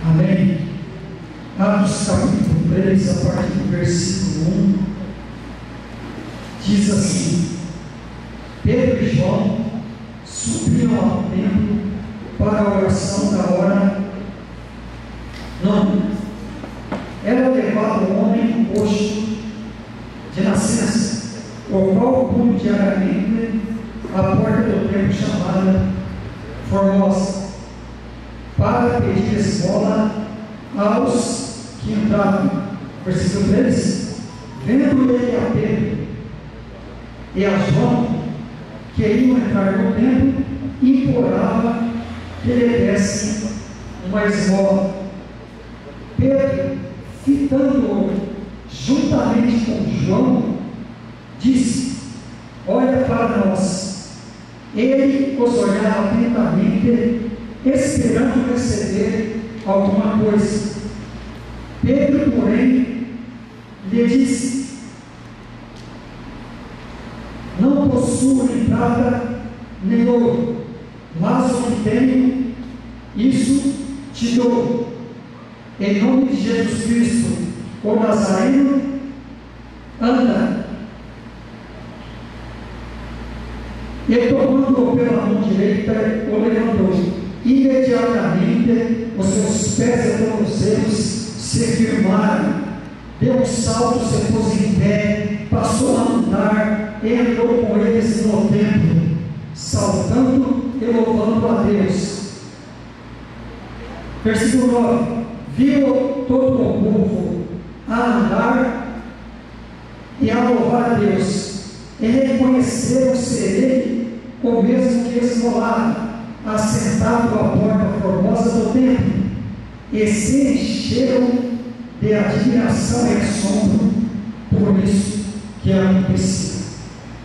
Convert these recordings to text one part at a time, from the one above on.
Amém? Atos capítulo 3, a partir do versículo 1, diz assim: Pedro e João subiam ao templo para a oração da hora nona. Era levado um homem coxo de nascença, o qual punha diariamente a porta do templo chamada Formosa, para pedir esmola aos que entravam. Versículo 3: Vendo ele a Pedro e a João, que iam entrar no templo, implorava que lhe dessem uma esmola. Pedro, fitando-o juntamente com João, disse: Olha para nós. Ele os olhava atentamente, esperando receber alguma coisa. Pedro, porém, lhe disse: Não possuo nem prata nem ouro, mas o que tenho, isso te dou. Em nome de Jesus Cristo, o Nazareno, anda. E tomando-o pela mão direita, o levantou. Imediatamente os seus pés e tornozelos se firmaram. Deu um salto, se pôs em pé, passou a andar, e entrou com eles no templo, saltando e louvando a Deus. Versículo 9: Viu todo o povo a andar e a louvar a Deus, e reconheceram ser ele o mesmo que esmolava, assentado à porta formosa do templo, e se encheram de admiração e assombro por isso que acontecia.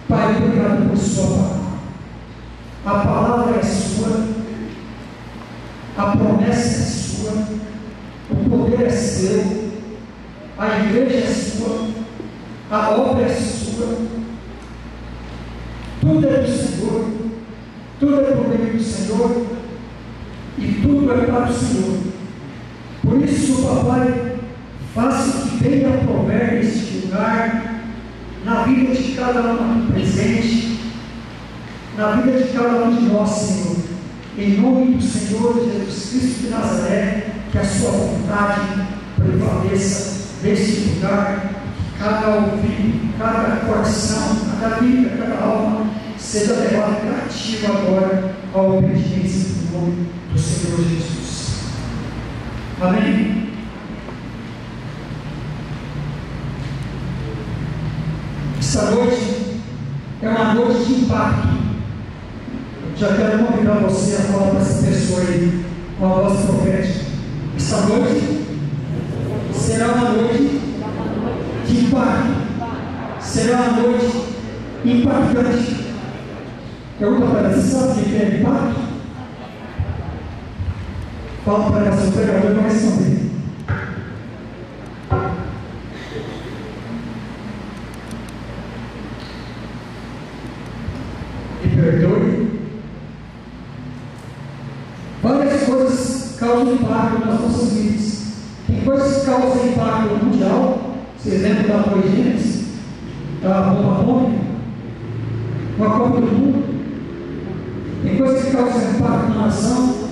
Pai, obrigado por sua palavra. A palavra é sua, a promessa é sua, o poder é seu, a igreja é sua, a obra é sua, tudo é do Senhor, tudo é por meio do Senhor e tudo é para o Senhor. Por isso, papai, faça que venha prover neste lugar, na vida de cada um aqui presente, na vida de cada um de nós, Senhor. Em nome do Senhor Jesus Cristo de Nazaré, que a sua vontade prevaleça neste lugar, que cada ouvido, cada coração, cada vida, cada alma seja levado cativo agora à obediência do nome do Senhor Jesus. Amém? Esta noite é uma noite de impacto. Já quero convidar você a falar para essa pessoa aí, com a voz profética. Esta noite será uma noite de impacto. Será uma noite impactante. Pergunta para ela: você sabe o que é impacto? Fala para ela, seu pregador vai responder. Me perdoe. Várias coisas causam impacto nas nossas vidas. Tem coisas que causam impacto mundial. Vocês lembram da Torre Gênesis? Da bomba atômica? Uma Copa do Mundo? Tem coisas que causam impacto na nação,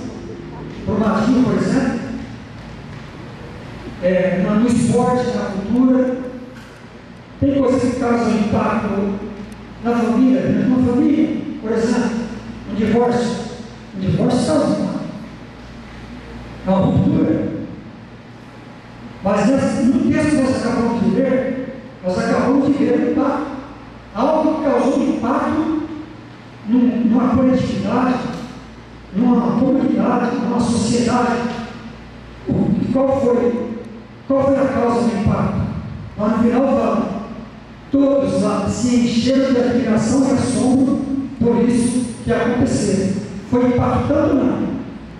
por navio, por exemplo, no esporte, na cultura. Tem coisas que causam impacto na família, numa família, por exemplo, um divórcio. Um divórcio causa impacto. É uma ruptura. Mas no texto que nós acabamos de ler, nós acabamos de ver um impacto. Algo que causou impacto numa coletividade, numa comunidade, numa sociedade. Qual foi a causa do impacto? Lá no final fala: todos lá se encheram de admiração e assombro por isso que aconteceu. Foi impactando ou não?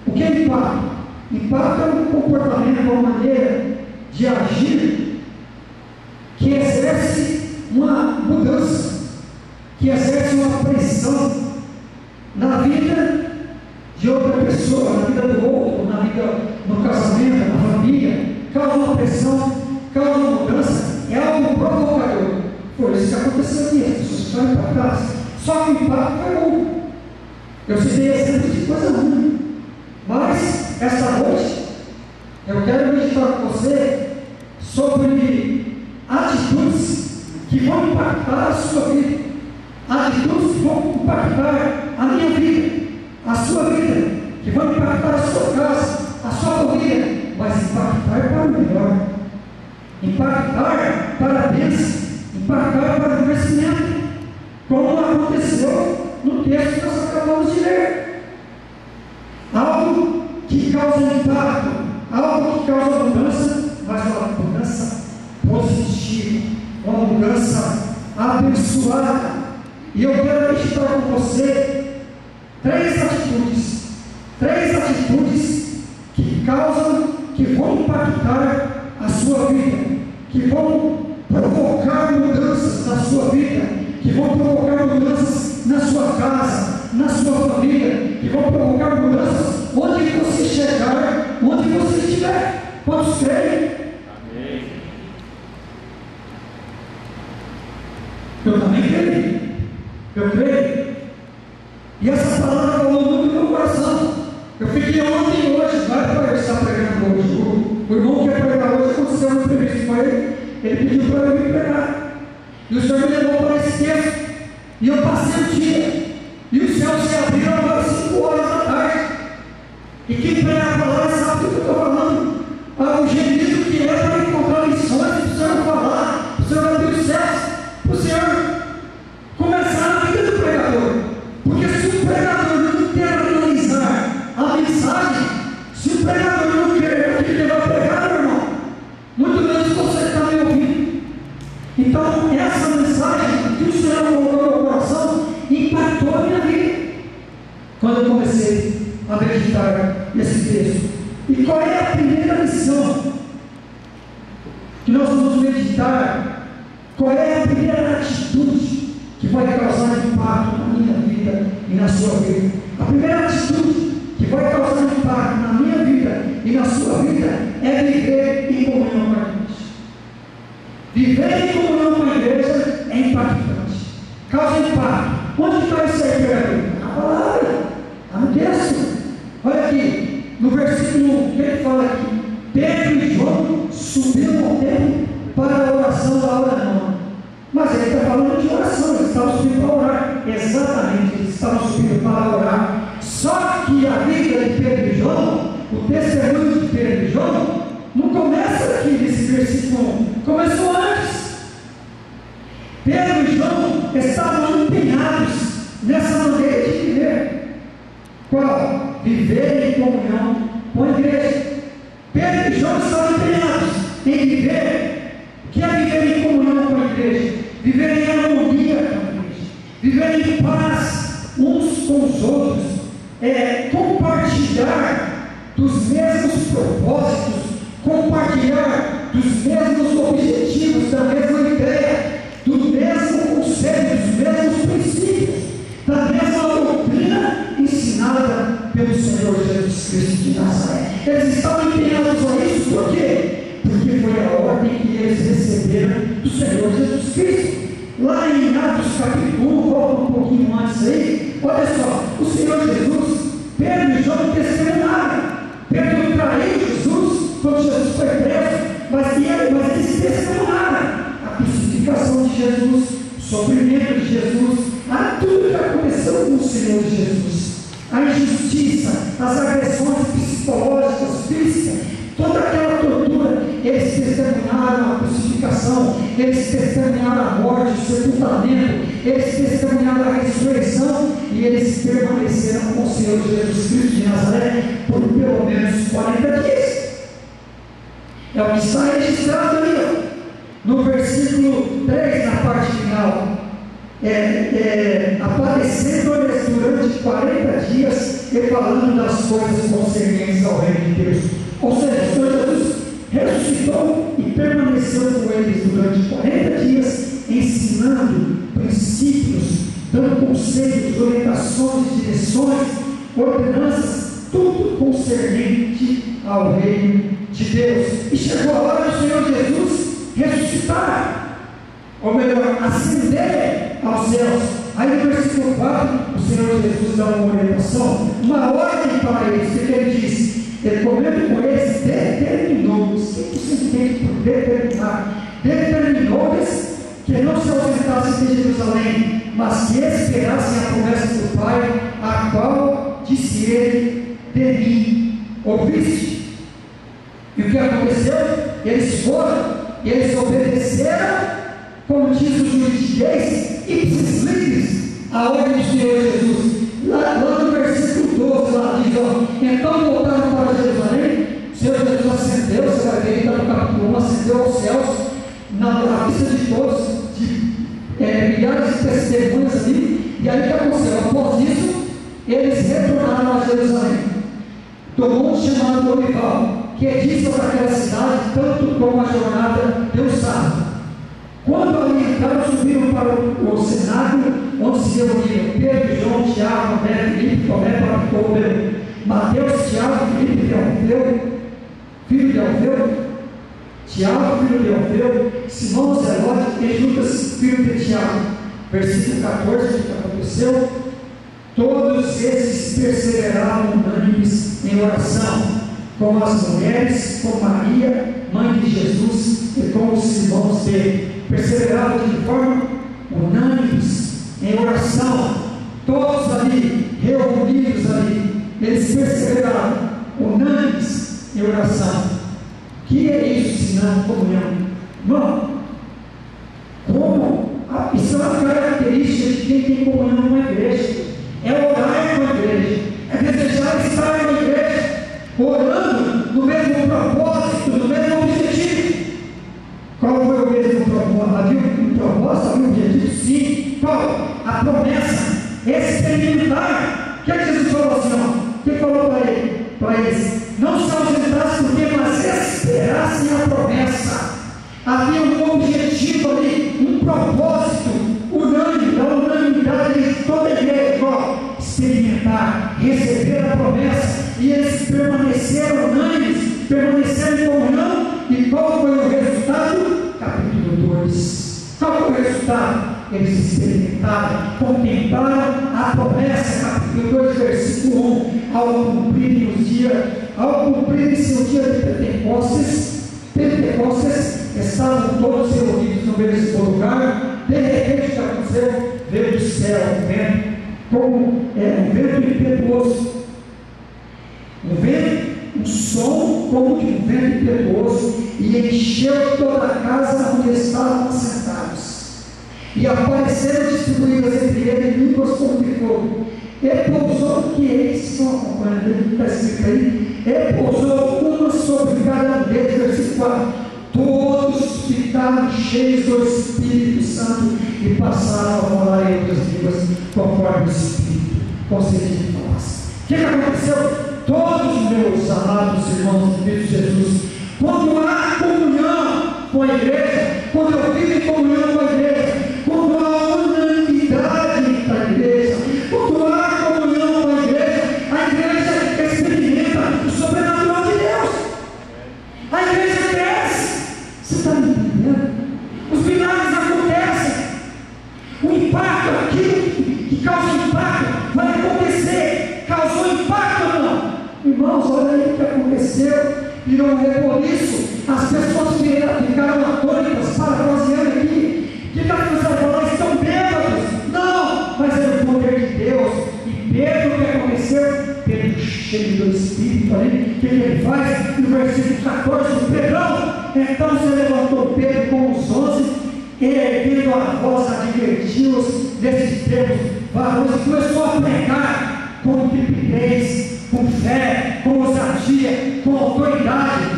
O que é impacto? Impacto é um comportamento, uma maneira de agir que exerce uma mudança, que exerce uma pressão na vida de outra pessoa, na vida do outro, na vida, no casamento, Só que o impacto foi bom. Eu citei exemplos de coisa ruim. Mas, esta noite, eu quero meditar com você sobre atitudes que vão impactar a sua vida. Atitudes que vão impactar a minha vida, a sua vida, que vão impactar a sua casa, a sua família, mas impactar para o melhor, impactar para a bênção, impactar para o crescimento, como aconteceu no texto que nós acabamos de ler. Algo que causa impacto, algo que causa mudança, mas uma mudança positiva, uma mudança abençoada. E eu quero meditar com você três atitudes que causam, que vão impactar a sua vida, que vão provocar mudanças na sua vida, que vão provocar mudanças na sua casa, na sua família, que vão provocar mudanças onde você chegar, onde você estiver. Quantos creem? Amém. Eu também creio. Eu creio. E essa palavra falou muito no meu coração. Eu fiquei ontem e hoje, vai para eu estar pregando hoje. O irmão que ia pregar hoje aconteceu um entrevista com ele pediu para eu vir pregar. E o Senhor me levou para esse texto. E eu passei o dia. E o céu se abriu agora 5 horas da tarde. E quem prega a palavra sabe do que eu estou falando. O gemido que é para encontrar lições, para o Senhor falar, para o Senhor abrir os céus, para o Senhor começar a vida do pregador. Porque se o pregador não quer analisar a mensagem, se o pregador não quer o que ele vai pregar, meu irmão, muito menos você está me ouvindo. Então, essa mensagem que o Senhor colocou no meu coração impactou a minha vida quando eu comecei a meditar nesse texto. E qual é a primeira lição que nós vamos meditar? Qual é a primeira atitude que vai causar impacto na minha vida e na sua vida? A primeira atitude que vai causar impacto na minha vida e na sua vida é viver em comunhão com a igreja. Viver em comunhão com a igreja é impactante, causa impacto. Onde está isso aí, pregador? Na palavra, está no texto. Olha aqui, no versículo 1, o que ele fala aqui? Pedro e João subiram ao templo para a oração da hora nona. Mas ele está falando de oração, eles estavam subindo para orar. Exatamente, eles estavam subindo para orar. Só que a vida de Pedro e João, o testemunho de Pedro e João, não começa aqui nesse versículo 1, começou antes. Pedro e João estavam empenhados nessa maneira de viver. Qual? Viver em comunhão com a igreja. Pedro e João estavam empenhados em viver. O que é viver em comunhão com a igreja? Viver em harmonia com a igreja. Viver em paz uns com os outros. Compartilhar dos mesmos propósitos, compartilhar dos mesmos objetivos, da mesma ideia, do mesmo conselho, dos mesmos princípios, da mesma doutrina ensinada pelo Senhor Jesus Cristo de Nazaré. Eles estavam empenhados a isso, por quê? Porque foi a ordem que eles receberam do Senhor Jesus Cristo. Lá em Atos capítulo 1, volta um pouquinho antes aí, olha só, o Senhor Jesus, Pedro e João testemunharam. Pedro traiu Jesus quando Jesus foi preso, mas eles testemunharam a crucificação de Jesus, o sofrimento de Jesus, tudo que aconteceu com o Senhor Jesus, a injustiça, as agressões psicológicas, físicas, toda aquela tortura. Eles testemunharam a crucificação, eles testemunharam a morte, o sepultamento, eles testemunharam a ressurreição, e eles permaneceram com o Senhor Jesus Cristo de Nazaré por pelo menos 40 dias. É o que está registrado ali, no versículo 3, na parte final. Aparecendo-lhes durante 40 dias e falando das coisas concernentes ao reino de Deus. Ou seja, o Senhor Jesus ressuscitou e permaneceu com eles durante 40 dias, ensinando princípios, dando conselhos, orientações, direções, ordenanças, tudo concernente ao reino de Deus. E chegou a hora do Senhor Jesus ressuscitar, ou melhor, ascender aos céus, Aí no versículo 4, o Senhor Jesus dá uma orientação, uma ordem para eles, que ele diz, ele comendo com eles, determinou-os, o que você entende por determinar? Determinou-lhes que não se ausentassem de Jerusalém, mas que esperassem a promessa do Pai, a qual disse ele, de mim ouviste. E o que aconteceu? Eles foram, eles obedeceram, como diz o juridiquês, ipsis literis, a ordem do Senhor Jesus. Lá no versículo 12, lá diz, então voltaram para Jerusalém, o Senhor Jesus ascendeu, você vai ver, então no capítulo 1, ascendeu aos céus, na vista de todos, de milhares de testemunhas ali, e aí o que aconteceu? Após isso, eles retornaram a Jerusalém. Tomou um chamado Olival, que é disso daquela cidade, tanto como a jornada deu sábado. Quando ali entraram, subiram para o cenáculo, onde se reuniram Pedro, João, Tiago, André, Filipe, Tomé, Bartolomeu, Mateus, Tiago, Filipe de Alfeu, filho de Alfeu, Tiago, filho de Alfeu, Simão Zelote e Judas, filho de Tiago. Versículo 14, o que aconteceu? Todos esses perseveraram unânimes em oração, com as mulheres, com Maria, mãe de Jesus, e com os irmãos dele. Perseveraram de forma unânimes em oração, todos ali, reunidos ali, eles perseveraram unânimes em oração. O que é isso senão comunhão? Irmão, isso é uma característica de quem tem comunhão numa igreja, é orar com a igreja, é desejar estar na igreja, orando no mesmo propósito, no mesmo objetivo. Qual foi o mesmo propósito? Havia um propósito, havia um objetivo? Sim. Qual? A promessa, experimentar. O que é que Jesus falou assim? O que falou para eles? Não se ausentassem porque, mas esperassem a promessa. Havia um objetivo ali, um propósito unânime, da unanimidade de toda a igreja. Experimentar, receber a promessa, e eles permaneceram unânimes, permaneceram em comunhão. E qual foi o resultado? Capítulo 2. Qual foi o resultado? Eles experimentaram, contemplaram a promessa. Capítulo 2, versículo 1. Ao cumprirem-se o dia de Pentecostes, estavam todos reunidos no mesmo lugar. De repente, o que aconteceu? Veio do céu um vento, como um vento impetuoso, um som como de um vento impetuoso, e encheu toda a casa onde estavam assentados. E apareceram distribuídas entre eles línguas como de fogo. E pousou, que eles estão acompanhando, está escrito aí, e pousou uma sobre cada um deles, versículo 4. Todos ficaram cheios do Espírito Santo e passaram a falar em outras línguas, conforme o Espírito concedido falasse. O que aconteceu? Todos, meus amados irmãos de Cristo Jesus, quando há comunhão com a igreja, quando eu vivo em comunhão com a igreja, quando há unanimidade da igreja, quando há comunhão com a igreja experimenta o sobrenatural de Deus, a igreja cresce. Você está me entendendo? Os milagres acontecem, o impacto, aquilo que causa impacto, vai acontecer. Causou impacto ou não? Irmãos, olha aí o que aconteceu, virou um reboliço, as pessoas ficaram atônitas, parafraseando aqui, que está falando, estão bêbados? Não, mas era o poder de Deus. E Pedro, o que aconteceu? Pedro, cheio do Espírito ali, o que ele faz? No versículo 14, o Pedrão, então se levantou Pedro com os 11, e erguendo a voz, advertiu-os desses termos, varões, e começou a pregar com intrepidez, com fé, com ousadia, com autoridade.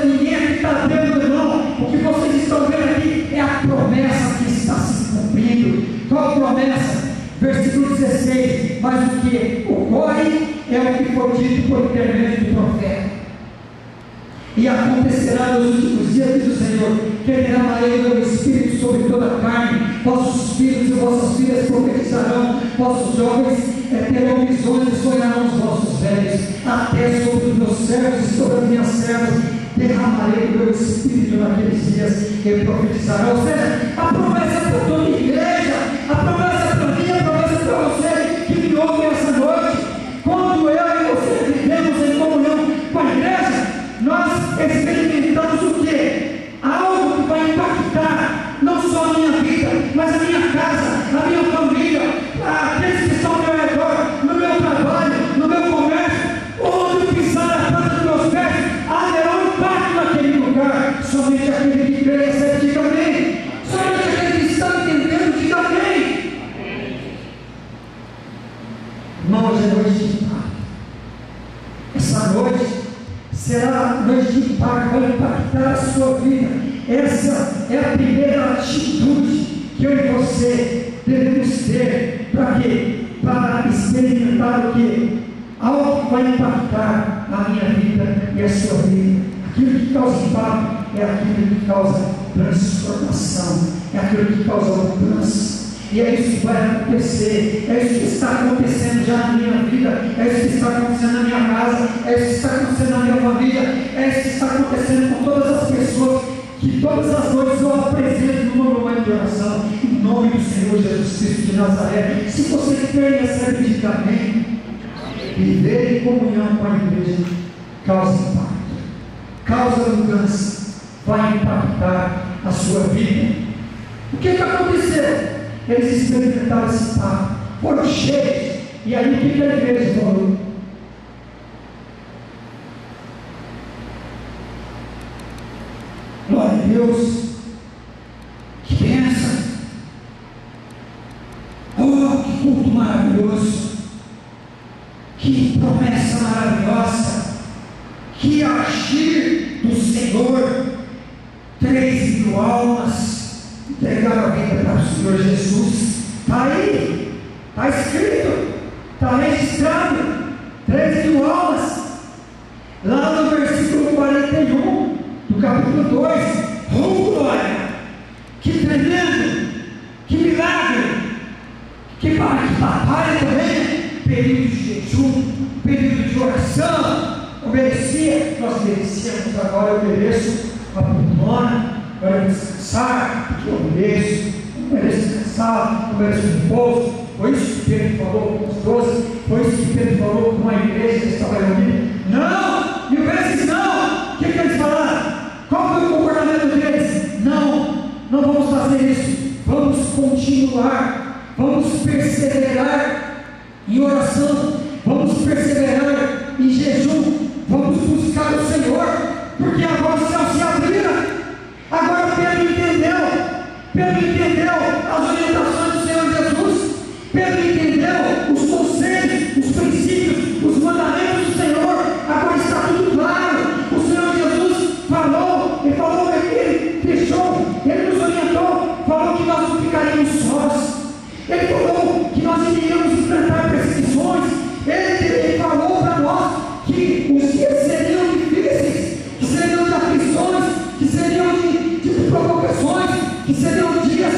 Ninguém aqui está vendo, não. O que vocês estão vendo aqui é a promessa que está se cumprindo. Qual promessa? Versículo 16. Mas o que ocorre é o que foi dito por intermédio do profeta. E acontecerá nos últimos dias, diz o Senhor, que derramarei o meu Espírito sobre toda a carne. Vossos filhos e vossas filhas profetizarão, vossos jovens terão visões e sonharão os vossos velhos. Até sobre os meus servos e sobre as minhas servas derramarei o meu Espírito naqueles dias, e profetizarão. Ou seja, a promessa para toda a igreja, a promessa para mim, a promessa Somente aquele que crê, recebe, diga amém. Somente aquele que está entendendo, diga amém. Irmãos, é noite de impacto. Essa noite será noite de impacto, vai impactar a sua vida. Essa é a primeira atitude que eu e você devemos ter. Para quê? Para experimentar o quê? Algo que vai impactar a minha vida e a sua vida. Aquilo que causa impacto é aquilo que causa transformação, é aquilo que causa mudança. E é isso que vai acontecer, é isso que está acontecendo já na minha vida, é isso que está acontecendo na minha casa, é isso que está acontecendo na minha família, é isso que está acontecendo com todas as pessoas que todas as noites eu apresento no meu momento de oração, em nome do Senhor Jesus Cristo de Nazaré. Se você crê e recebe, diga amém. Viver em comunhão com a igreja causa impacto, causa mudança, vai impactar a sua vida. O que aconteceu? Eles experimentaram esse impacto, foram cheios. E aí o que a igreja falou? Glória a Deus, que bênção, oh, que culto maravilhoso, que promessa maravilhosa, que agir do Senhor. 3.000 almas entregaram a vida para o Senhor Jesus. Está aí, está escrito, está registrado. 3.000 almas, lá no versículo 41 do capítulo 2. Oh glória, que tremendo, que milagre, que batalha também. Período de jejum, período de oração. Obedecia, nós merecíamos, agora eu mereço uma poltrona, agora eu descansar, porque eu mereço descansar, eu mereço repouso. Foi isso que Pedro falou com os 12, foi isso que Pedro falou com a igreja que estava reunida. Não, 1000 vezes não. O que eles falaram? Qual foi o comportamento deles? Não vamos fazer isso, vamos continuar, vamos perseverar em oração, vamos perseverar em jejum, vamos buscar o Senhor, porque agora os céus se abriram. Agora Pedro entendeu as orientações do Senhor Jesus, Pedro entendeu os conselhos, os princípios, os mandamentos do Senhor. Agora está tudo claro. O Senhor Jesus falou, ele fechou, ele nos orientou, falou que nós não ficaríamos sós, ele falou que nós iríamos enfrentar perseguições, ele falou para nós que os dias seriam difíceis, que seriam de aflições, que seriam de provocações, que seriam dias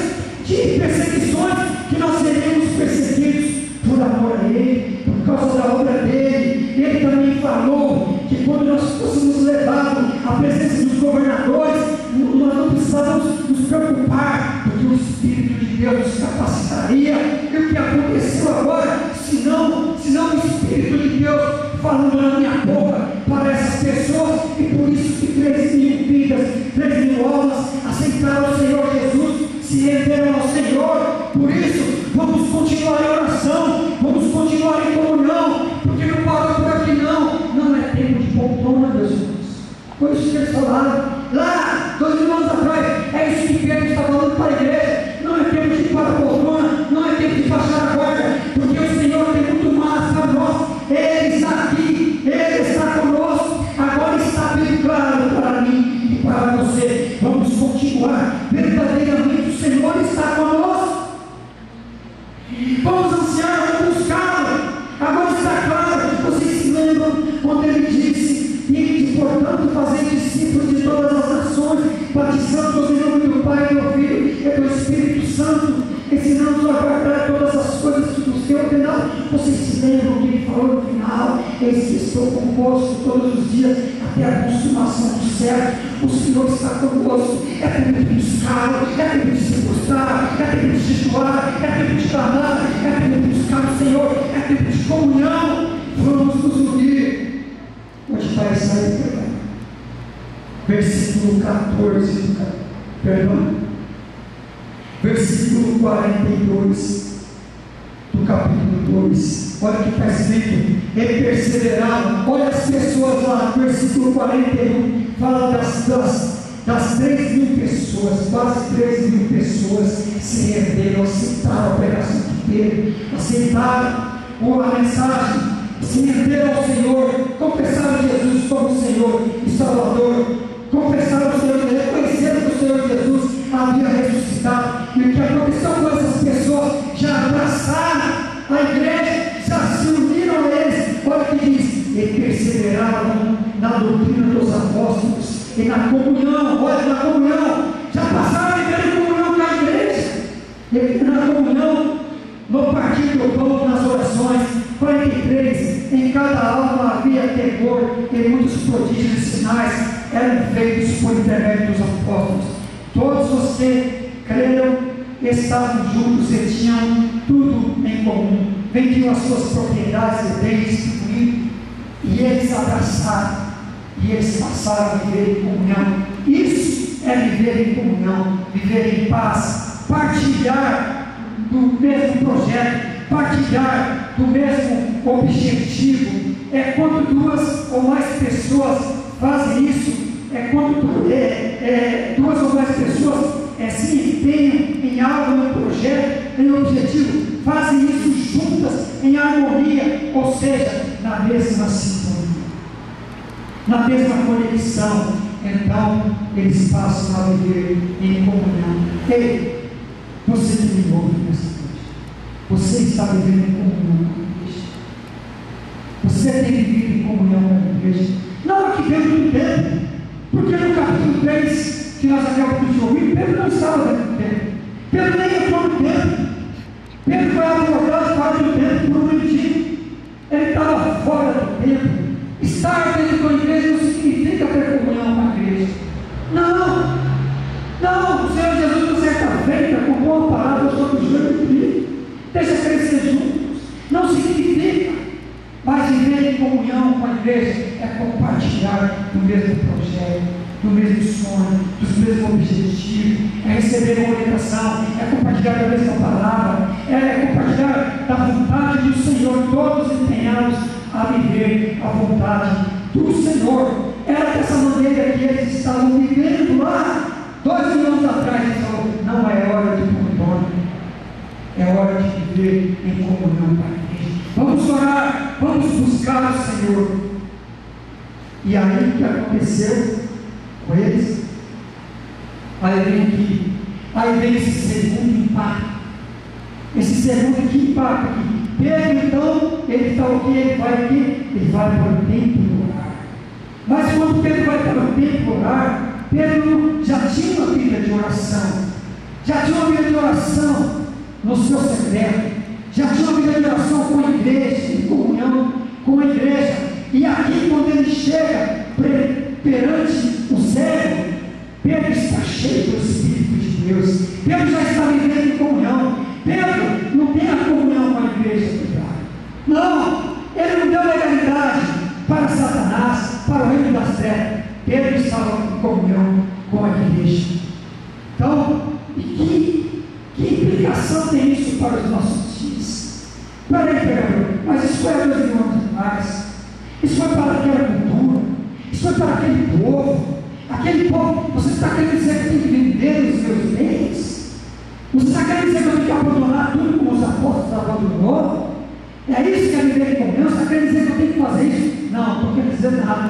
de perseguições, que nós seríamos perseguidos por amor a Ele, por causa da obra dEle. Ele também falou que quando nós fôssemos levados à presença dos governadores, nós não precisávamos nos preocupar, porque o Espírito de Deus nos capacitaria. E o que aconteceu agora, senão o Espírito de Deus falando na minha boca para essas pessoas, e por isso que 3.000 vidas, 3.000 almas aceitaram o Senhor Jesus, se renderam ao Senhor. Por isso, vamos continuar em oração, vamos continuar em comunhão, porque não para por aqui não é tempo de poltrona, meus irmãos. Foi isso que eles falaram lá 2000 anos atrás. É isso que Pedro está falando para a igreja. Não é tempo de ir para a poltrona, não é tempo de baixar a guarda, porque o Senhor tem muito mais para nós. Ele está aqui, Ele está conosco. Agora está bem claro para mim e para você. Vamos continuar. Verdadeiramente o Senhor está conosco. Vamos ansiar, vamos buscá-lo. Agora está claro. Vocês se lembram quando Ele disse: e portanto fazer discípulos de todas as nações, batizando-os em nome do Pai, do Filho e do Espírito Santo, ensinando-os a guardar todas as coisas que nos tem ordenado. Vocês se lembram que Ele falou no final: eis que estou convosco todos os dias até a consumação do século. O Senhor está conosco. É tempo de buscar, é tempo de se buscar, é tempo de jejuar, é tempo de clamar, é tempo de buscar o Senhor, é tempo de comunhão. Vamos nos unir. Onde está essa aí, perdão? Versículo 14, perdão. Versículo 42 do capítulo 2. Olha o que está escrito: e perseveraram. Olha as pessoas lá, versículo 41, fala das pessoas, quase 3.000 pessoas se renderam, aceitaram a pregação de Pedro, aceitaram a mensagem, se renderam ao Senhor, confessaram Jesus como Senhor e Salvador, confessaram o Senhor, reconheceram que o Senhor Jesus havia ressuscitado. E o que aconteceu com essas pessoas? Já abraçaram a igreja, já se uniram a eles. Olha o que diz: e perseveravam na doutrina dos apóstolos e na comunhão. Olha, na comunhão, já passaram a viver em comunhão com a igreja, e na comunhão, no partir do pão, nas orações. 43, em cada alma havia temor, e muitos prodígios e sinais eram feitos por intermédio dos apóstolos. Todos vocês creram, estavam juntos e tinham tudo em comum, vendiam as suas propriedades e bens distribuídos, e eles abraçaram, e eles passaram a viver em comunhão. Isso é viver em comunhão, viver em paz, partilhar do mesmo projeto, partilhar do mesmo objetivo. É quando duas ou mais pessoas fazem isso, é quando duas ou mais pessoas se empenham em algo, em projeto, em objetivo, fazem isso juntas, em harmonia, ou seja, na mesma sintonia, na mesma conexão. Então eles passam a viver em comunhão. Ei, você que me ouve nessa noite, você está vivendo em comunhão com a igreja? Você tem vivido em comunhão com a igreja? Não aqui dentro do templo, porque no capítulo 3 que nós acabamos de ouvir, Pedro não estava dentro do templo, Pedro nem entrou no templo, Pedro foi abordado fora do templo por um mendigo, ele estava fora do templo. Estar dentro da igreja não significa ter comunhão com a igreja, não, o Senhor Jesus na certa feita contou uma palavra sobre o joio do trigo, deixa crescer juntos, não significa, mas viver em comunhão com a igreja é compartilhar do mesmo projeto, do mesmo sonho, dos mesmos objetivos, é receber uma orientação, é compartilhar da mesma palavra, é compartilhar da vontade do Senhor, todos empenhados a viver a vontade do Senhor. Era dessa maneira que eles estavam vivendo lá, 2.000 anos atrás. Ele falou: não é hora de condômino, é hora de viver em comunhão com a igreja. Vamos orar, vamos buscar o Senhor. E aí o que aconteceu com eles? Aí vem esse segundo impacto. Esse segundo que impacta aqui. Pedro, então, ele está o que? Ele vai para o templo orar. Mas quando Pedro vai para o templo orar, Pedro já tinha uma vida de oração. Já tinha uma vida de oração no seu secreto. Já tinha uma vida de oração com a igreja, em comunhão com a igreja. E aqui, quando ele chega perante o céu, Pedro está cheio do Espírito de Deus. Pedro já está vivendo em comunhão. Pedro não tem a comunhão com a igreja privada. Não, ele não deu legalidade para Satanás, para o reino das trevas. Pedro estava em comunhão com a igreja. Então, que implicação tem isso para os nossos dias? Peraí, Pedro, mas isso foi há 2.000 anos atrás. Isso foi para aquela cultura. Isso foi para aquele povo. Aquele povo, você está querendo dizer que tem que vender os seus bens? Você está querendo dizer que eu tenho que abandonar tudo como os apóstolos abandonou? É isso que é viver em comunhão? Você está querendo dizer que eu tenho que fazer isso? Não, não estou querendo dizer nada.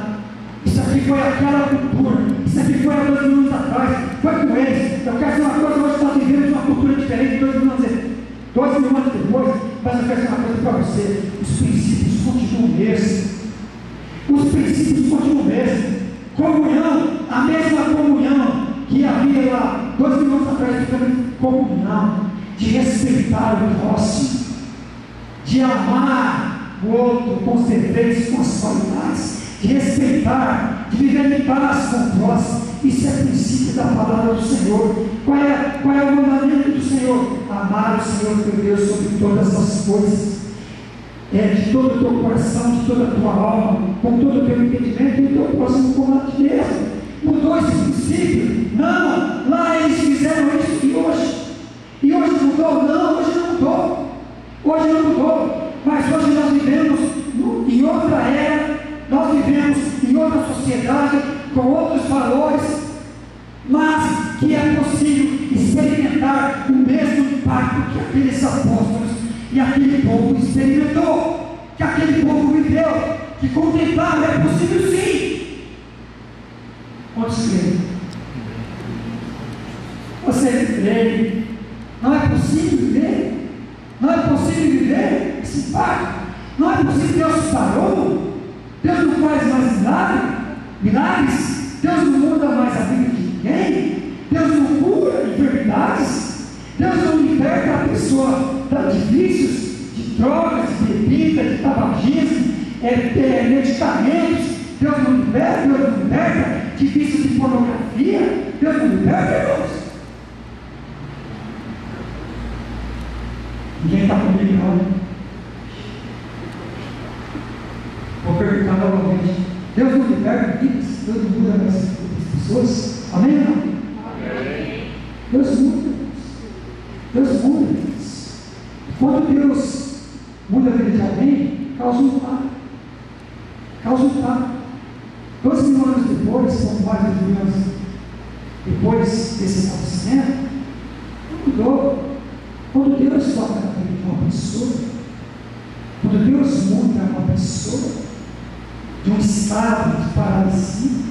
Isso aqui foi aquela cultura. Isso aqui foi há 2.000 anos atrás. Foi com eles. Eu quero dizer uma coisa, hoje nós vivemos uma cultura diferente, 2.000 anos depois, mas eu quero dizer uma coisa para você. Os princípios continuam mesmos. Os princípios continuam mesmos. Comunhão, a mesma comunhão que havia lá 2.000 anos atrás, comunhão de respeitar o próximo, de amar o outro com os defeitos, com as qualidades, de respeitar, de viver em paz com o próximo. Isso é princípio da palavra do Senhor. Qual é o mandamento do Senhor? Amar o Senhor teu Deus sobre todas as coisas, de todo o teu coração, de toda a tua alma, com todo o teu entendimento, e o teu próximo como a ti mesmo. Mudou esse princípio? Não, lá eles fizeram isso e hoje mudou? Não, hoje não mudou, mas hoje nós vivemos em outra era, nós vivemos em outra sociedade, com outros valores, mas que é possível experimentar o mesmo impacto que aqueles apóstolos e aquele povo experimentou, que aquele povo viveu, que contemplar é possível sim. Quantos creem? Você crê? Não é possível viver? Não é possível viver esse impacto? Não é possível. Deus parou? Deus não faz mais milagres? Deus não muda mais a vida de ninguém? Deus não cura enfermidades? Deus não liberta a pessoa de vícios, de drogas, de bebida, de tabagismo, medicamentos? Deus não liberta de vícios de pornografia? Deus não liberta, irmãos? Ninguém está comigo, não, né? Vou perguntar novamente. Deus não liberta vidas? Deus não muda as pessoas? Amém ou não? Amém. Deus muda. Deus muda. Quando Deus muda a vida de alguém, causa um impacto. Causa um impacto. 12.000 anos depois, são vários mil anos depois desse acontecimento, mudou. Quando Deus toca na vida de uma pessoa, quando Deus muda uma pessoa de um estado de paralisia,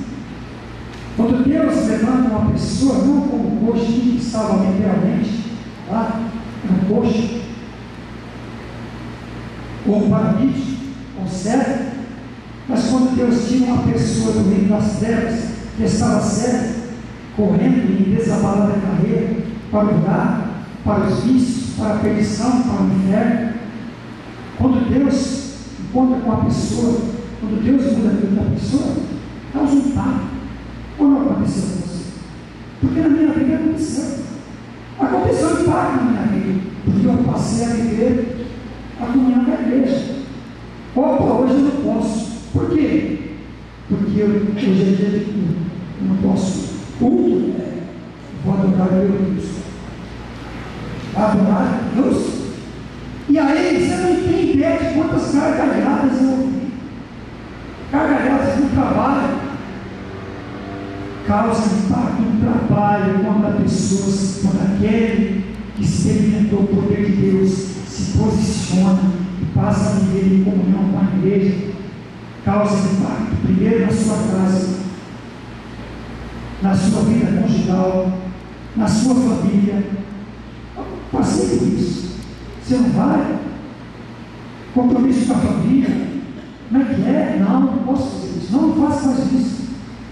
quando Deus levanta uma pessoa, não como o coxo que estava literalmente lá no coxo, ou paralítico, ou cego, mas quando Deus tira uma pessoa do reino das trevas, que estava cega, correndo em desabalada carreira para o lugar, para os vícios, para a perdição, para o inferno. Quando Deus encontra com a pessoa, quando Deus muda a vida da pessoa, causa um impacto. Ou não aconteceu com você? Porque na minha vida aconteceu. Aconteceu um impacto na minha vida, porque eu passei a viver a comunhão da igreja. Opa, hoje eu não posso. Por quê? Porque hoje é dia de culto. Eu não posso. Culto, vou adorar o meu Deus. Adorar a Deus. E aí você não tem ideia de quantas gargalhadas eu ouvi. Gargalhadas no trabalho. Causa impacto no trabalho quando aquele que experimentou o poder de Deus se posiciona e passa a viver em comunhão com a igreja. Causa impacto primeiro na sua casa, na sua vida conjugal, na sua família. Passei por isso. Você não vai? Compromisso com a família? Como é que é? Não posso fazer isso. Não faço mais isso.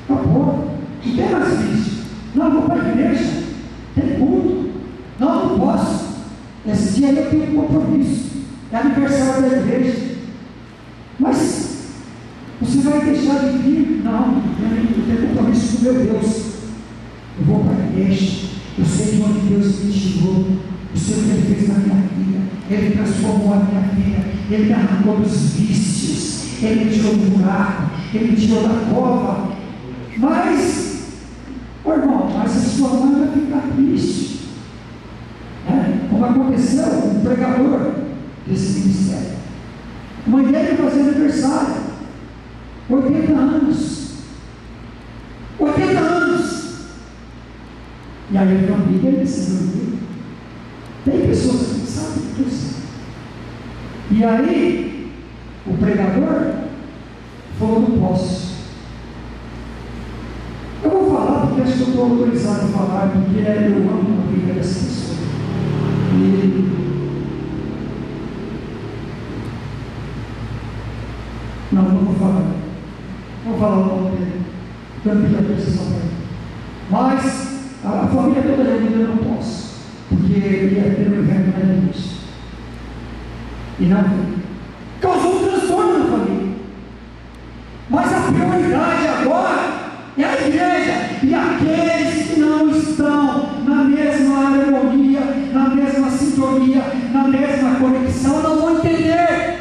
Acabou. Não tem mais vício. Não vou para a igreja. Tem culto. Não posso. Esse dia eu tenho um compromisso. É aniversário da igreja. Mas você vai deixar de vir? Não. Eu tenho compromisso com meu Deus. Eu vou para a igreja. Eu sei de onde Deus me tirou. Eu sei o que Ele fez na minha vida. Ele transformou a minha vida. Ele me arrancou dos vícios. Ele me tirou do buraco. Ele me tirou da cova. Mas, irmão, mas a sua mãe vai ficar triste. Como aconteceu com o pregador desse ministério. A mãe dele fazia aniversário. 80 anos. 80 anos. E aí a família desceu. Tem pessoas que sabem disso. E aí, o pregador falou: não posso. Eu vou falar porque acho que eu estou autorizado a falar, porque eu amo a vida dessa pessoa. Não vou falar. Vou falar o nome dele. Tanto que a precisão para ele. Mas a família toda reunida eu não posso. Porque ele ia ter um evento na igreja. E não causou um transtorno na família. Mas a prioridade agora é a igreja. E aqueles que não estão na mesma harmonia, na mesma sintonia, na mesma conexão, não vão entender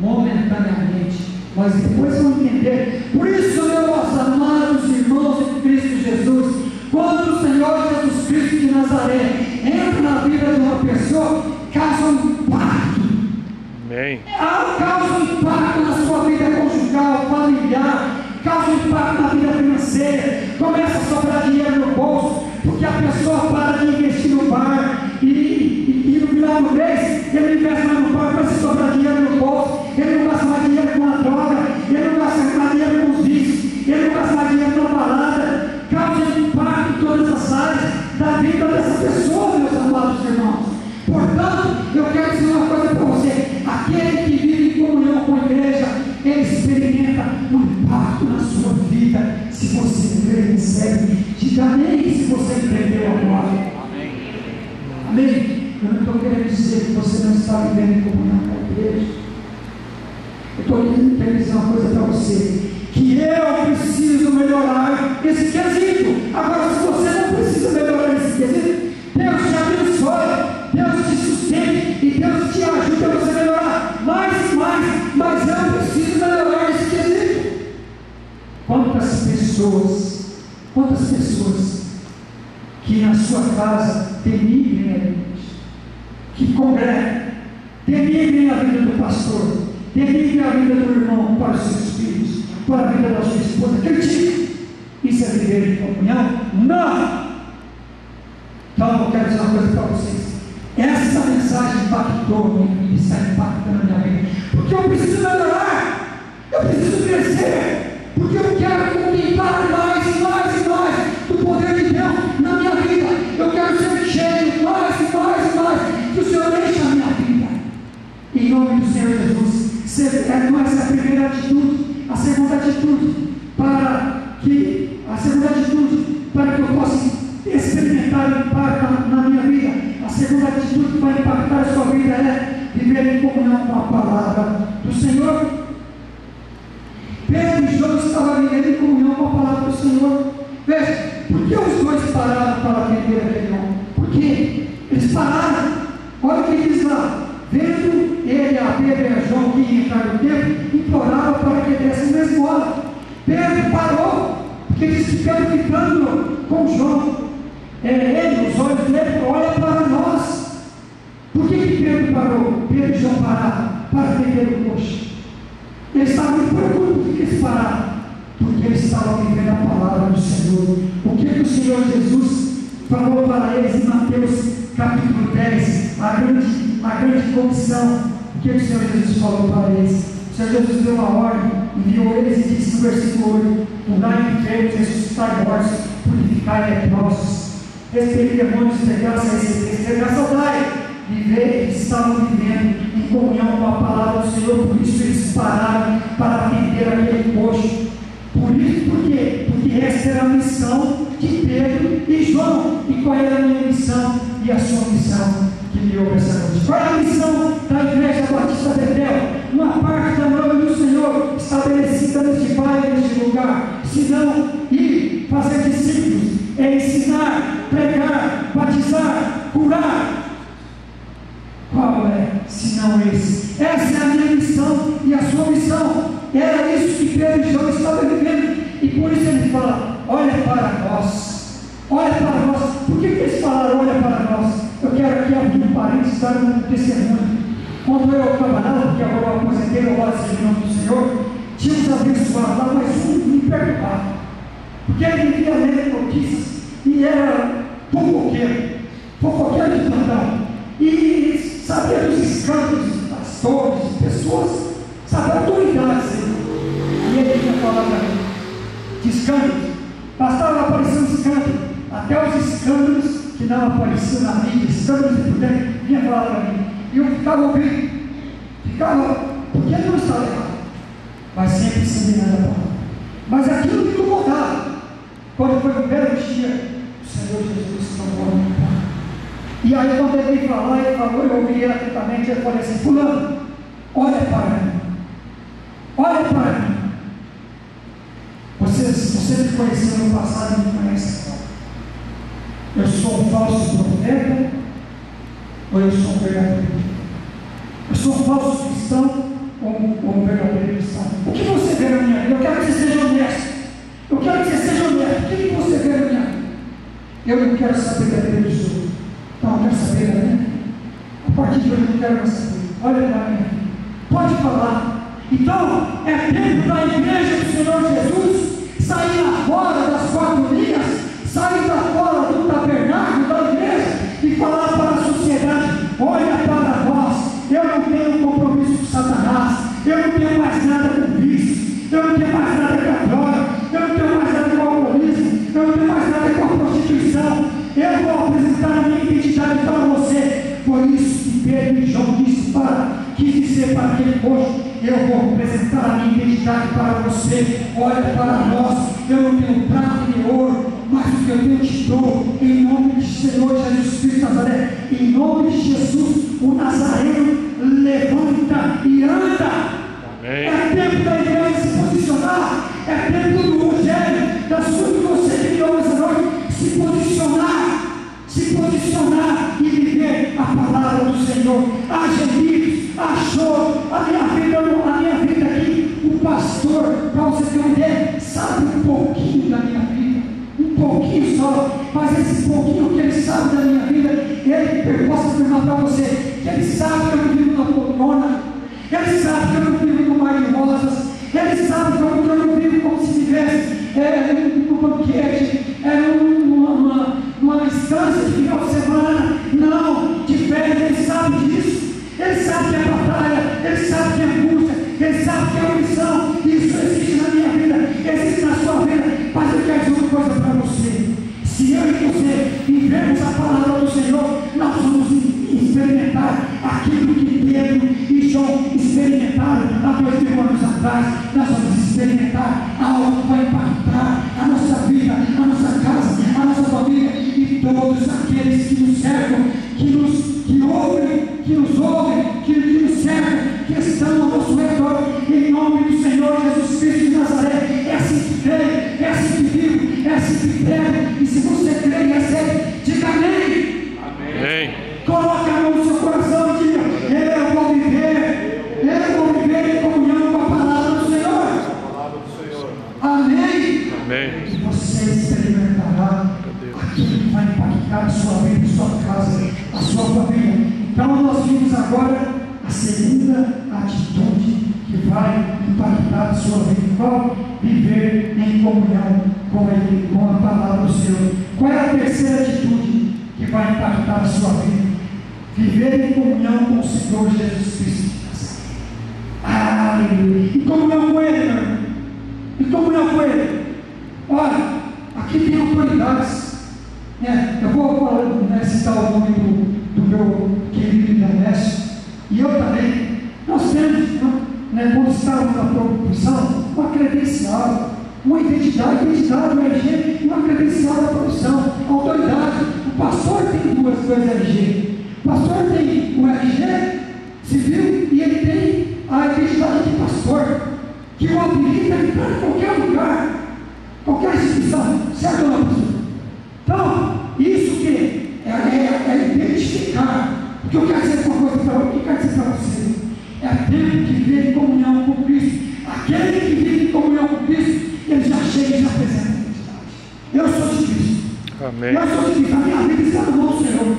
momentaneamente, mas depois vão entender. Por isso, meus amados irmãos em Cristo Jesus, quando o Senhor Jesus Cristo de Nazaré entra na vida de uma pessoa, causa um impacto. Amém. Causa um impacto na sua vida conjugal, familiar, causa um impacto na vida financeira. Começa a sobrar dinheiro no bolso, porque a ele não investe mais no banco para se sobrar dinheiro no bolso, ele não gasta mais dinheiro com a droga, ele não gasta mais dinheiro com os vícios, ele não gasta mais dinheiro na balada. Causa impacto em todas as áreas da vida dessa pessoa, meus amados irmãos. Portanto, eu quero dizer uma coisa para você: aquele que vive em comunhão com a igreja, ele experimenta um impacto na sua vida. Se você crê e recebe, diga amém se você entendeu agora. Amém? Eu não estou querendo dizer que você não está vivendo em comunhão com a igreja. Eu estou querendo dizer uma coisa para você: que eu preciso melhorar esse quesito. Agora, se você não precisa melhorar esse quesito, Deus te abençoe, Deus te sustente e Deus te ajude a você melhorar mais e mais. Mas eu preciso melhorar esse quesito. Quantas pessoas que na sua casa denigrem a igreja, que congregam, denigrem a vida do pastor, denigrem a vida do irmão para os seus filhos, para a vida da sua esposa, critica. Isso é viver em comunhão? Não! Então eu quero dizer uma coisa para vocês: essa mensagem impactou e está impactando a minha vida, porque eu preciso melhorar, eu preciso crescer, porque eu quero contemplar mais e mais e mais do poder de Deus na minha vida. Eu quero ser cheio mais e mais e mais, que o Senhor encha a minha vida, em nome do Senhor Jesus. Essa é a primeira atitude. A segunda atitude para que eu possa experimentar o impacto na minha vida, a segunda atitude que vai impactar a sua vida é viver em comunhão com a palavra do Senhor. Pedro e João estavam vivendo em comunhão com a palavra do Senhor. Veja, por que os dois pararam para atender aquele homem? Por quê? Eles pararam. Olha o que diz lá: vendo ele, a Pedro e a João que ia entrar no templo, implorava para que desse uma esmola. Pedro parou, porque diz que Pedro ficando com João, os olhos dele, olha para nós. Por que Pedro parou? Pedro e João pararam para atender o coxo. Eles estavam me perguntando por que eles pararam, porque eles estavam vivendo a palavra do Senhor. O que o Senhor Jesus falou para eles em Mateus capítulo 10, a grande comissão? O que o Senhor Jesus falou para eles? O Senhor Jesus deu uma ordem, enviou eles e disse no versículo 8: curai enfermos, ressuscitai mortos, purificai leprosos, expelir demônios, entregar saudade. Eles estavam vivendo em comunhão com a palavra do Senhor, por isso eles pararam para atender aquele coxo. Por quê? Porque essa era a missão de Pedro e João. E qual era a minha missão e a sua missão que me ouve essa noite? Qual é a missão da Igreja Batista Betel? Uma parte da noiva do Senhor estabelecida neste bairro, neste lugar, senão ir fazer discípulos, ensinar, pregar, batizar, curar. Qual é, se não esse? Essa é a minha missão e a sua missão. Era isso que Pedro e João estavam vivendo. E por isso ele fala: olha para nós, olha para nós. Por que eles falaram olha para nós? Eu quero aqui abrir um parênteses, dar um testemunho. Quando eu trabalhava, porque agora eu aposentei, eu gosto de nome do Senhor, tinha uns abençoados lá, mas um me perguntava, porque ele vivia lendo notícias e era fofoqueiro de plantão. E sabia dos escândalos de pastores, de pessoas, sabia autoridades. E ele vinha falar para mim de escândalos. Bastava aparecer um escândalo, até os escândalos que não apareciam na mídia, escândalos de poder, vinha falar para mim. E eu ficava ouvindo, porque não estava errado, mas sempre semelhando a palavra. Mas aquilo me incomodava. Quando foi o belo dia, o Senhor Jesus falou no pai. E aí quando ele veio falar, ele falou, eu ouvi ele atentamente, ele falou assim: fulano, olha para mim, olha para mim. Você me conheceu no passado e me conhece agora. Eu sou um falso profeta ou eu sou um verdadeiro? Eu sou um falso cristão ou um verdadeiro cristão? O que você vê na minha vida? Eu quero que você seja honesto. Eu quero que você seja honesto. O que você vê na minha vida? Eu não quero saber da vida dos outros. Não, eu quero saber da minha vida. A partir de hoje eu não quero mais saber. Olha para mim. Pode falar. Então, é tempo da igreja do Senhor Jesus sair lá fora das quatro linhas, sair lá fora do tabernáculo da igreja e falar para a sociedade: olha para nós, identidade para você. Foi isso que Pedro e João quis dizer para aquele povo: eu vou apresentar a minha identidade para você. Olha para nós, eu não tenho prata nem ouro, mas o que eu tenho te dou, em nome do Senhor Jesus Cristo de Nazaré. Em nome de Jesus, o Nazareno levanta e anda. Amém. É tempo da igreja se posicionar, é tempo do Rogério, da sua que você criou essa noite, se posicionar e viver a palavra do Senhor. Há gemidos, há choro, a minha vida aqui, o pastor, para você ter uma ideia, sabe um pouquinho da minha vida, um pouquinho só, mas esse pouquinho que ele sabe da minha vida, ele posso afirmar para você, que ele sabe que eu não vivo na poltrona, ele sabe que eu não vivo no mar de rosas, ele sabe que eu não vivo como se vivesse num banquete, numa instância de final de semana, não, de férias. Ele sabe disso, ele sabe que é batalha, ele sabe que é angústia, ele sabe que é omissão. Isso existe na minha vida, existe na sua vida. Mas eu quero dizer uma coisa para você: se eu e você vivemos a palavra do Senhor, nós vamos experimentar aquilo que Pedro e João experimentaram há 2000 anos atrás. Nós vamos experimentar algo que vai impactar a nossa vida, a nossa casa, a nossa família e todos aqueles que nos cercam, que nos ouvem, que nos cercam, que estão ao nosso redor, em nome do Senhor Jesus Cristo de Nazaré. É assim que creio, é assim que vivo, é assim que prego. E se você crê e recebe, diga amém. Amém. Coloque a mão no seu coração e diga: eu vou viver em comunhão com a palavra do Senhor. Amém. Amém. E você experimentará aquilo que vai impactar a sua vida, a sua casa, a sua família. Então nós vimos agora a segunda atitude que vai impactar a sua vida. Qual? Viver em comunhão com Ele, com a palavra do Senhor. Qual é a terceira atitude que vai impactar a sua vida? Viver em comunhão com o Senhor Jesus Cristo. Aleluia! Em comunhão com Ele, meu irmão. Em comunhão com Ele. Olha, aqui tem autoridades. Eu vou citar o nome do meu querido Ernesto, e eu também. Nós temos, quando estávamos na profissão, uma credencial, uma identidade, um RG, uma credencial da profissão, autoridade. O pastor tem dois RG. O pastor tem o RG civil e ele tem a identidade de pastor, que o habilita a entrar em qualquer lugar, qualquer instituição, certo ou não, pastor? Então, isso que é identificar, porque eu quero dizer uma coisa para você, quero dizer para você, é tempo de viver em comunhão com Cristo. Aquele que vive em comunhão com Cristo, ele já chega e já apresenta a identidade. Eu sou de Cristo. Amém. Eu sou de Cristo. A minha vida está na mão do Senhor.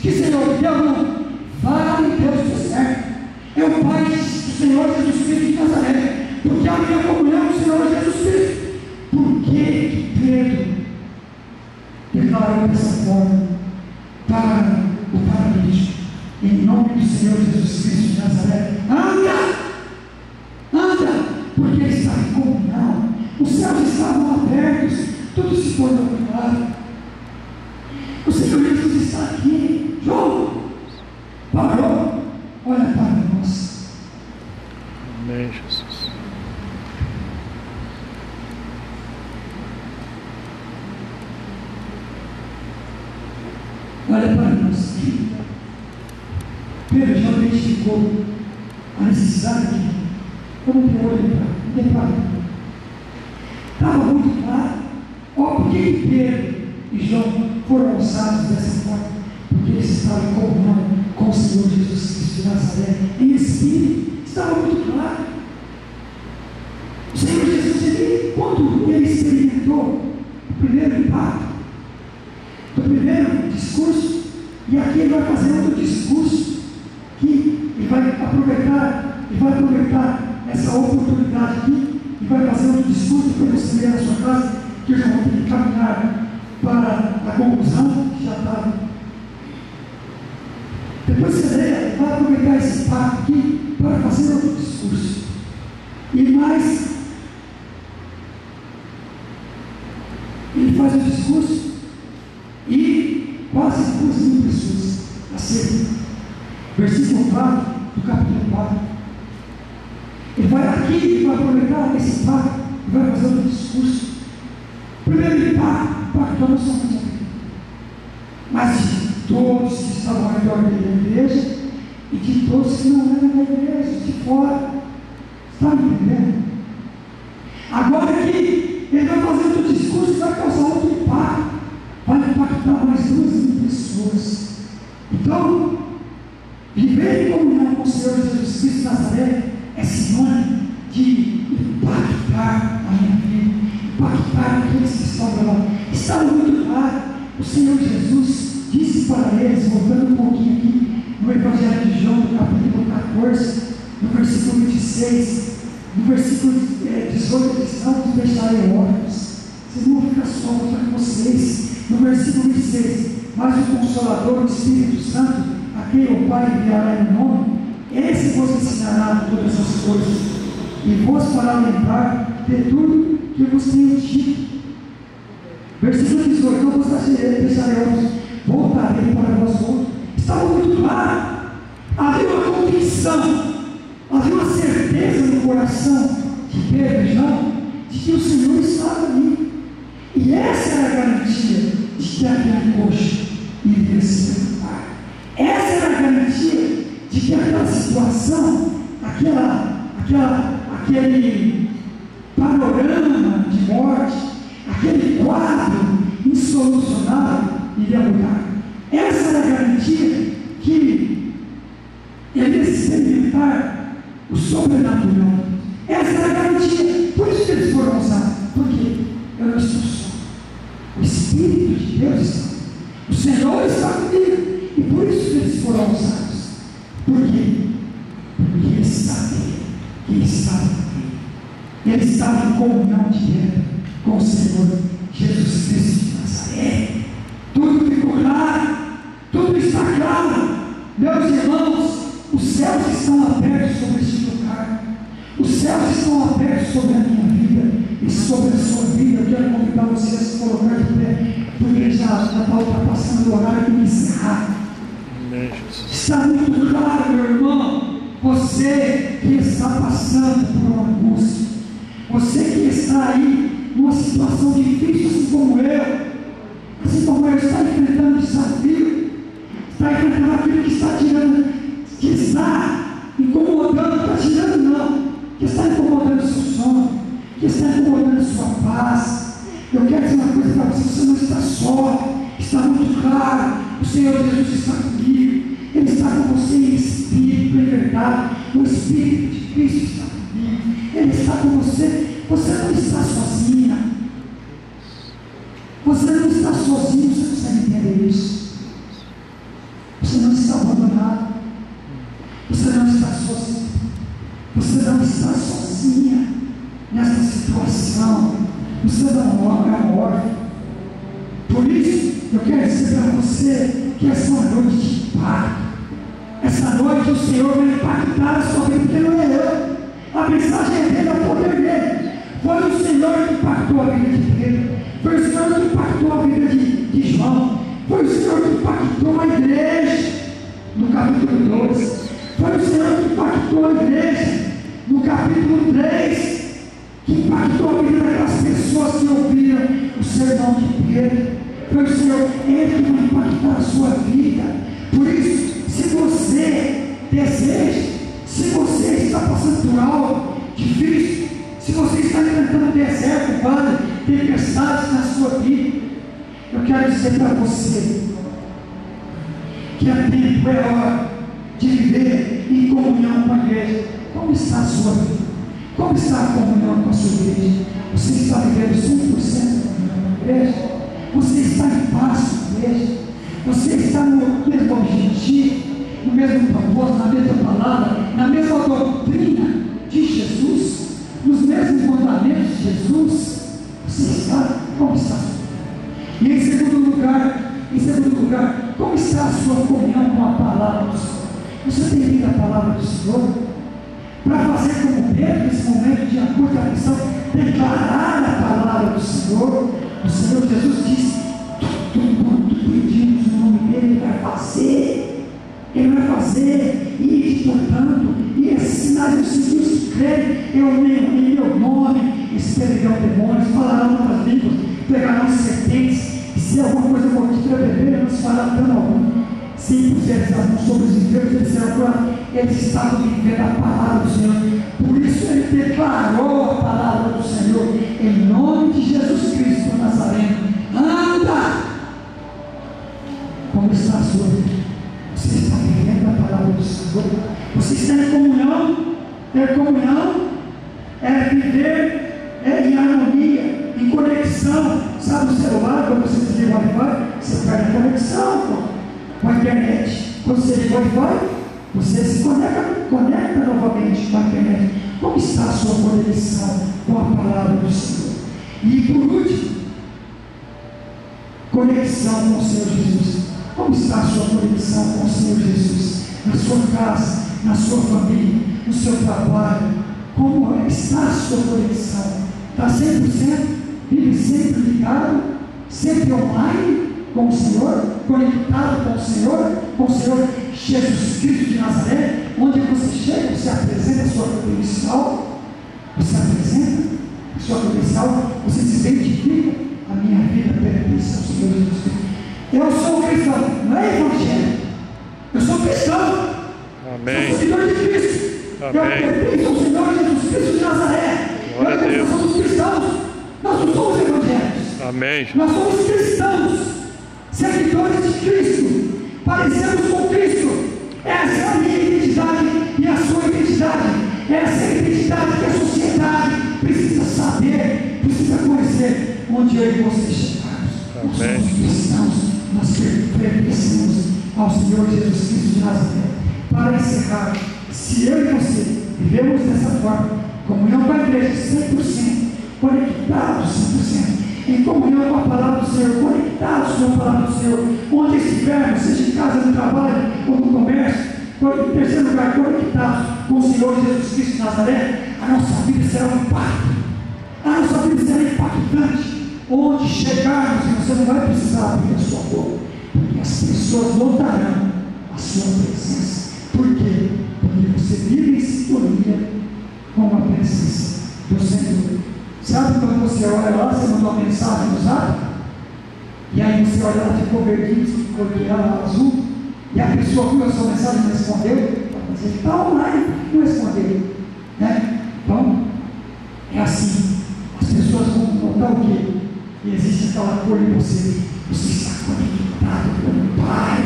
Que Senhor, Deus não vale, Deus te serve. É o Pai do Senhor Jesus Cristo de Nazaré. Porque a minha comunhão com o Senhor Jesus Cristo. Por que Pedro declarou dessa forma para o paralítico? Em nome do Senhor Jesus Cristo de Nazaré, anda, porque ele está em comunhão. Os céus estavam abertos, tudo se tornou claro. O Senhor Jesus está aqui. João parou, olha para nós. Amém, Jesus. Olha para nós. Pedro já identificou a necessidade de como que olho para estava muito claro. Por que Pedro e João foram alçados dessa forma? Porque eles estavam em comunhão com o Senhor Jesus Cristo de Nazaré, em espírito. Estava muito claro. O Senhor Jesus, quando ele experimentou o primeiro impacto do primeiro discurso, e aqui ele vai fazer outro discurso, que ele vai aproveitar essa oportunidade aqui, e vai fazer outro discurso, depois você ler na sua casa, que eu já vou ter que caminhar para a conclusão, que já está. Depois você lê, vai aproveitar esse impacto aqui, para fazer outro discurso. E mais, ele faz o discurso, e quase 2.000 pessoas a ser. Versículo 4 do capítulo 4. Ele vai aqui e vai aproveitar esse impacto e vai fazer outro discurso. Primeiro impacto não somente a vida, mas de todos que estavam ao redor dele na igreja e de todos que não eram na igreja, de fora. Está me entendendo? Agora aqui, ele vai fazer outro discurso e vai causar outro impacto. Vai impactar mais 2.000 pessoas. Então, viver em comunhão com o Senhor Jesus Cristo de Nazaré é sinônimo de impactar a minha vida, impactar aqueles que estão ao lado. Está muito claro. O Senhor Jesus disse para eles, voltando um pouquinho aqui, no Evangelho de João, no capítulo 14, no versículo 26, no versículo 18, ele diz: não vos deixarei órfãos, vocês não vão ficar só com vocês. No versículo 26, mas o Consolador, o Espírito Santo, a quem o Pai enviará em nome, esse vos ensinará todas as coisas, e vos fará lembrar de tudo que vos tenho dito. Versículo 18, não vos deixarei órfãos, voltarei para vós outros. Estava muito claro, havia uma convicção, havia uma certeza no coração de Pedro e João, de que o Senhor estava ali. E essa era a garantia de que aquele coxo iria se levantar. Essa era a garantia de que aquela situação, aquele panorama de morte, aquele quadro insolucionável iria mudar. Essa era a garantia que iria experimentar o sobrenatural. Essa era a garantia. Por isso que eles foram usados. Por quê? Eu não estou só. O Espírito de Deus está. O Senhor está comigo. E por isso que eles foram usados. Por quê? Porque ele sabia que ele estava comigo. Ele estava em comunhão direta com o Senhor Jesus Cristo de Nazaré. Tudo ficou claro. Tudo está claro. Meus irmãos, os céus estão abertos sobre este lugar. Os céus estão abertos sobre a minha vida e sobre a sua vida. Eu quero convidar vocês a se colocar de pé, porque já está ultrapassando o horário de encerrar. Está muito claro, meu irmão, você que está passando por uma angústia, você que está aí numa situação difícil, assim como eu está enfrentando desafio, está enfrentando aquilo que está tirando, que está incomodando, está tirando não, que está incomodando o seu sono, que está incomodando a sua paz. Eu quero dizer uma coisa para você: você não está só, está muito claro, o Senhor Jesus está comigo, Ele está com você em espírito, em verdade, o Espírito de Cristo está comigo, Ele está com você, você não está sozinha, você não está sozinho, você consegue entender isso? Você não está abandonado, você não está sozinho, você não está sozinha nessa situação, você não é um órfão. Por isso, eu quero dizer para você que essa é uma noite de impacto. Essa noite o Senhor vai impactar a sua vida, porque não é eu. A mensagem é dele, é o poder dele. Foi o Senhor que impactou a vida de Pedro, foi o Senhor que impactou a vida de João, foi o Senhor que impactou a igreja no capítulo 2, foi o Senhor que impactou a igreja no capítulo 3, que impactou a vida daquelas pessoas que ouviram o sermão de Pedro. Foi o Senhor, Ele que vai impactar a sua vida. Por isso, se você deseja, se você está passando por algo difícil, se você está enfrentando deserto, vale, tempestades na sua vida, eu quero dizer para você que é tempo, é hora de viver em comunhão com a igreja. Como está a sua vida? Como está a comunhão com a sua igreja? Você está vivendo 100% comunhão com a igreja? Você está em paz com a igreja? Você está no mesmo objetivo, no mesmo propósito, na mesma palavra, na mesma doutrina de Jesus, nos mesmos mandamentos de Jesus? Você está? Como está a sua vida? E em segundo lugar, como está a sua comunhão com a palavra do Senhor? Você tem lido a palavra do Senhor? Para fazer como Pedro, nesse momento de angústia e aflição, declarar a palavra do Senhor. O Senhor Jesus disse: tudo pedimos no expelirão demônios, falarão outras línguas, pegarão serpentes, e se alguma coisa mortífera beber, não se fará dano algum. Se puseres as mãos sobre os enfermos, eles serão curados. Eles estavam vivendo a palavra do Senhor. Por isso ele declarou a palavra do Senhor, em nome de Jesus Cristo Nazareno. Anda! Como está a sua vida? Você está vivendo a palavra do Senhor? Você está em comunhão? Ter comunhão é viver em harmonia, em conexão. Sabe o celular, quando você desliga o Wi-Fi, você perde a conexão com a internet. Quando você liga o Wi-Fi, você se conecta novamente com a internet. Como está a sua conexão com a palavra do Senhor? E por último, conexão com o Senhor Jesus. Como está a sua conexão com o Senhor Jesus? Na sua casa, na sua família, no seu trabalho. Como está a sua conexão? Está 100%? Vive sempre ligado? Sempre online com o Senhor? Conectado com o Senhor Jesus Cristo de Nazaré? Onde você chega, você apresenta a sua credencial? Você apresenta a sua credencial? Você se identifica? A minha vida pertence ao Senhor Jesus Cristo. Eu sou cristão, não é evangélico. Eu sou cristão. Amém. Sou seguidor de Cristo. Amém. Eu pertenço ao Senhor Jesus Cristo de Nazaré. Glória a Deus. Nós somos cristãos. Nós não somos evangélicos. Amém. Nós somos cristãos, seguidores de Cristo. Parecemos com Cristo. Essa é a minha identidade e a sua identidade. Essa é a identidade que a sociedade precisa saber, precisa conhecer. Onde eu e você chegarmos. Nós somos cristãos. Nós pertencemos ao Senhor Jesus Cristo de Nazaré. Para encerrar, se eu e você vivemos dessa forma, comunhão com a igreja 100%, conectados 100%, em comunhão com a palavra do Senhor, conectados com a palavra do Senhor, onde estivermos, seja em casa, no trabalho ou no comércio, em terceiro lugar, conectados com o Senhor Jesus Cristo de Nazaré, a nossa vida será um impacto, a nossa vida será impactante. Onde chegarmos, você não vai precisar abrir a sua boca, porque as pessoas notarão a sua presença. Por quê? Porque você vive em sintonia com a presença do Senhor. Sabe quando você olha lá, você mandou uma mensagem no Zap, e aí você olha lá, ficou verdinho, ficou azul, e a pessoa viu a sua mensagem e não respondeu, mas ele está online, não respondeu, né? Então, é assim, as pessoas vão notar o quê? E existe aquela cor em você. Você está conectado com o Pai.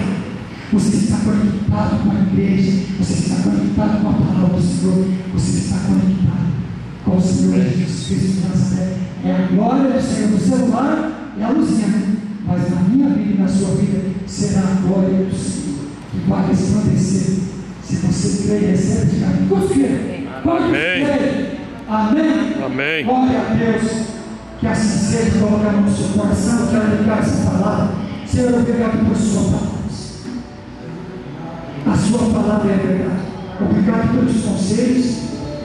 Você está conectado com a igreja. Você está conectado com a palavra do Senhor. Você está conectado com o Senhor Jesus Cristo de Nazaré. É a glória do Senhor no celular e a luzinha. Mas na minha vida e na sua vida será a glória do Senhor que vai resplandecer. Se você crê e recebe, diga amém. Confia. Amém. Amém. Amém. Glória a Deus. Que assim seja, colocar no seu coração, quero ligar essa palavra. Senhor, obrigado por sua palavra. A sua palavra é verdade. Obrigado pelos conselhos,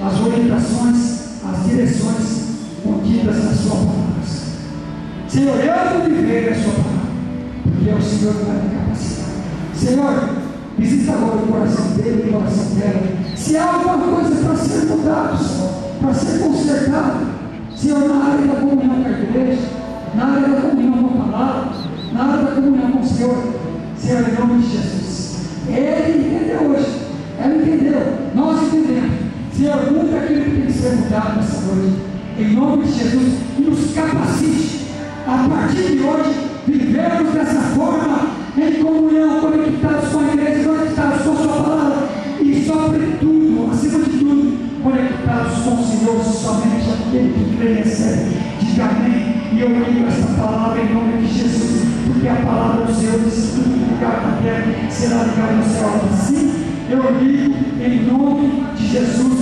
as orientações, as direções contidas na sua palavra. Senhor, eu vou viver a sua palavra, porque é o Senhor que vai me capacitar. Senhor, visita agora o coração dele e o coração dela. Se há alguma coisa para ser mudado, Senhor, para ser consertado, Senhor, na área da comunhão com a igreja, na área da comunhão com a palavra, na área da comunhão com o Senhor, Senhor, em nome de Jesus. Ele entendeu hoje, ela entendeu, nós entendemos. Senhor, muda aquilo que tem que ser mudado nessa noite, em nome de Jesus, e nos capacite a partir de hoje, vivermos dessa forma, em comunhão, conectados com a igreja, conectados com a sua palavra, e sobretudo, acima de tudo, conectados com o Senhor, somente aquele que crê e recebe. Diga amém. E eu ligo esta palavra em nome de Jesus, porque a palavra do Senhor diz: tudo que ligar na terra será ligado no céu. Assim eu ligo em nome de Jesus.